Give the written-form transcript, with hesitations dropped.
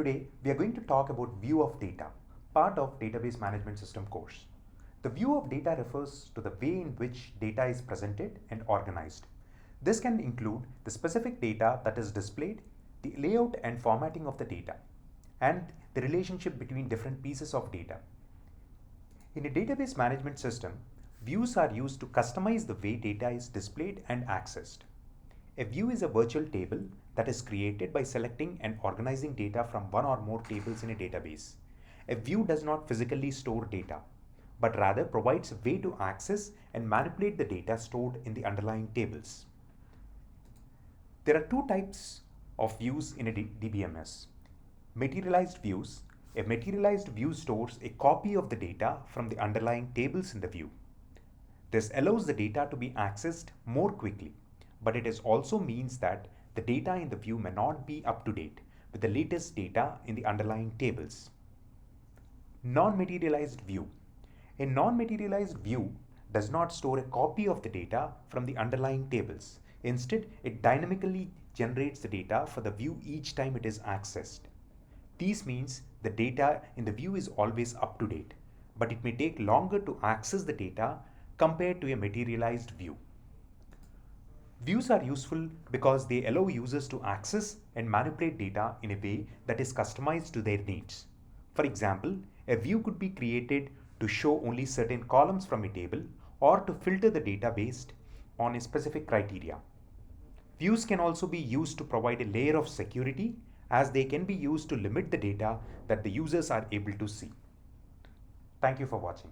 Today, we are going to talk about view of data, part of database management system course. The view of data refers to the way in which data is presented and organized. This can include the specific data that is displayed, the layout and formatting of the data, and the relationship between different pieces of data. In a database management system, views are used to customize the way data is displayed and accessed. A view is a virtual table that is created by selecting and organizing data from one or more tables in a database. A view does not physically store data, but rather provides a way to access and manipulate the data stored in the underlying tables. There are two types of views in a DBMS. Materialized views. A materialized view stores a copy of the data from the underlying tables in the view. This allows the data to be accessed more quickly, but it also means that the data in the view may not be up to date with the latest data in the underlying tables. Non-materialized view. A non-materialized view does not store a copy of the data from the underlying tables. Instead, it dynamically generates the data for the view each time it is accessed. This means the data in the view is always up to date, but it may take longer to access the data compared to a materialized view. Views are useful because they allow users to access and manipulate data in a way that is customized to their needs. For example, a view could be created to show only certain columns from a table or to filter the data based on a specific criteria. Views can also be used to provide a layer of security, as they can be used to limit the data that the users are able to see. Thank you for watching.